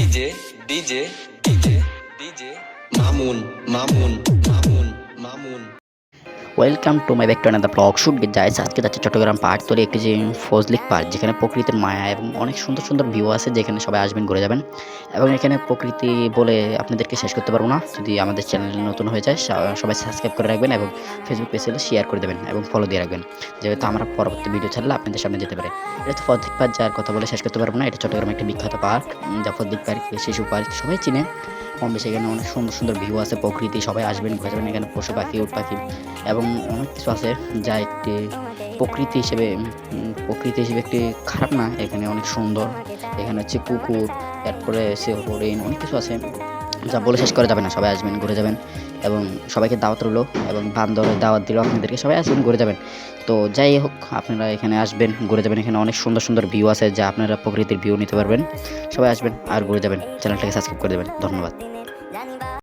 DJ DJ DJ DJ Mamun Mamun Mamun Mamun. Welcome to my back to another blog shoot with জায়েজ। আজকে যাচ্ছে Chittagong park তৈরি একটি যে ফজলিক পার্ক, যেখানে প্রকৃতির মায়া এবং অনেক সুন্দর সুন্দর ভিউ আছে, যেখানে সবাই আসবেন ঘুরে যাবেন। এবং এখানে প্রকৃতি বলে আপনাদেরকে শেষ করতে পারবো না। যদি আমাদের চ্যানেল নতুন হয়ে যায় সবাই সাবস্ক্রাইব করে রাখবেন এবং ফেসবুক পেজে শেয়ার করে দেবেন এবং ফলো দিয়ে রাখবেন, যেহেতু আমরা পরবর্তী ভিডিও ছাড়লে আপনাদের সামনে যেতে পারে। এটা হচ্ছে ফজলিক পার্ক, যার কথা বলে শেষ করতে পারবো না। এটা চট্টগ্রামের একটি বিখ্যাত পার্ক, যা ফজলিক পার্ক, শিশু পার্ক সবাই চিনে কম বেশি। এখানে অনেক সুন্দর সুন্দর ভিউ আছে, প্রকৃতি, সবাই আসবেন ঘুরে যাবেন। এখানে পশু পাখি, উট পাখি এবং অনেক কিছু আছে, যা একটি প্রকৃতি হিসেবে একটি খারাপ না, এখানে অনেক সুন্দর। এখানে হচ্ছে কুকুর, এরপরে সে হরিণ, অনেক কিছু আছে যা বলে শেষ করা যাবে না। সবাই আসবেন ঘুরে যাবেন এবং সবাইকে দাওয়াত রইল এবং বান্দরের দাওয়াত দিল আপনাদেরকে, সবাই আসবেন ঘুরে যাবেন। তো যাই হোক, আপনারা এখানে আসবেন ঘুরে যাবেন। এখানে অনেক সুন্দর সুন্দর ভিউ আছে, যা আপনারা প্রকৃতির ভিউ নিতে পারবেন। সবাই আসবেন আর ঘুরে যাবেন। চ্যানেলটাকে সাবস্ক্রাইব করে দেবেন। ধন্যবাদ।